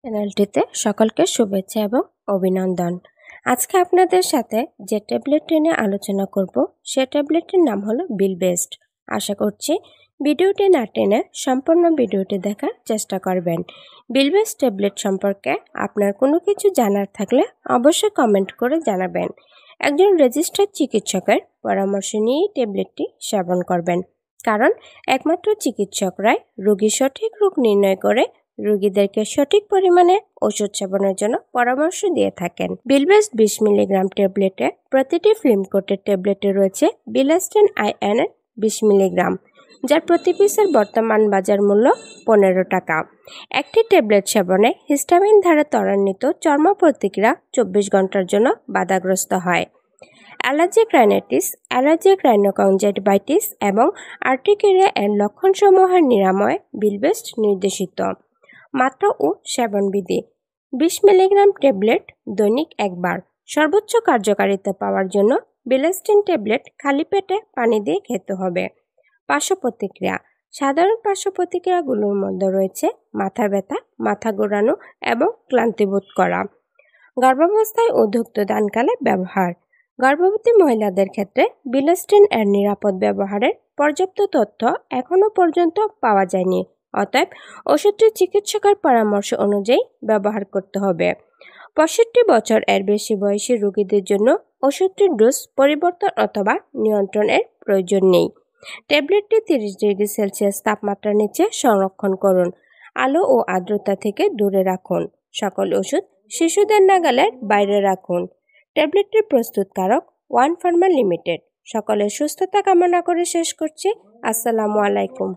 চ্যানেলটিতে সকলকে শুভেচ্ছা এবং অভিনন্দন। আজকে আপনাদের সাথে যে ট্যাবলেটটি নিয়ে আলোচনা করব সে ট্যাবলেটটির নাম হলো বিলবেস্ট। আশা করছি ভিডিওটি না টেনে সম্পূর্ণ ভিডিওটি দেখার চেষ্টা করবেন। বিলবেস্ট ট্যাবলেট সম্পর্কে আপনার কোনো কিছু জানার থাকলে অবশ্যই কমেন্ট করে জানাবেন। একজন রেজিস্টার্ড চিকিৎসকের পরামর্শ নিয়েই ট্যাবলেটটি সেবন করবেন, কারণ একমাত্র চিকিৎসকরাই রোগীর সঠিক রোগ নির্ণয় করে রোগীদেরকে সঠিক পরিমাণে ওষুধ সেবনের জন্য পরামর্শ দিয়ে থাকেন। বিলবেস্ট 20 মিলিগ্রাম ট্যাবলেটে প্রতিটি ফিল্ম কোটের ট্যাবলেটে রয়েছে বিলাস্টেন আইএন 20 মিলিগ্রাম, যার প্রতি পিসের বর্তমান বাজার মূল্য 15 টাকা। একটি ট্যাবলেট সেবনে হিস্টামিন দ্বারা ত্বরান্বিত চর্ম প্রতিক্রিয়া 24 ঘন্টার জন্য বাধাগ্রস্ত হয়। অ্যালার্জিক রাইনাইটিস, অ্যালার্জিক রাইনোকনজাক্টিভাইটিস এবং আর্টিকেরিয়া এর লক্ষণসমূহের নিরাময়ে বিলবেস্ট নির্দেশিত। মাত্রা ও সেবনবিধি: 20 মিলিগ্রাম ট্যাবলেট দৈনিক একবার। সর্বোচ্চ কার্যকারিতা পাওয়ার জন্য বিলাস্টিন ট্যাবলেট খালি পেটে পানি দিয়ে খেতে হবে। পার্শ্ব প্রতিক্রিয়া: সাধারণ পার্শ্ব প্রতিক্রিয়াগুলোর মধ্যে রয়েছে মাথা ব্যথা, মাথা ঘোরানো এবং ক্লান্তিবোধ করা। গর্ভাবস্থায় ও দুগ্ধদানকালে ব্যবহার: গর্ভবতী মহিলাদের ক্ষেত্রে বিলাস্টিন এর নিরাপদ ব্যবহারের পর্যাপ্ত তথ্য এখনও পর্যন্ত পাওয়া যায়নি, অতএব ওষুধটি চিকিৎসকের পরামর্শ অনুযায়ী ব্যবহার করতে হবে। 65 বছর এর বেশি বয়সী রোগীদের জন্য ওষুধটির ডোজ পরিবর্তন অথবা নিয়ন্ত্রণের প্রয়োজন নেই। ট্যাবলেটটি 30 ডিগ্রি সেলসিয়াস তাপমাত্রার নিচে সংরক্ষণ করুন। আলো ও আর্দ্রতা থেকে দূরে রাখুন। সকল ওষুধ শিশুদের নাগালের বাইরে রাখুন। ট্যাবলেটটির প্রস্তুতকারক ওয়ান ফার্মা লিমিটেড। সকলের সুস্থতা কামনা করে শেষ করছি। আসসালামু আলাইকুম।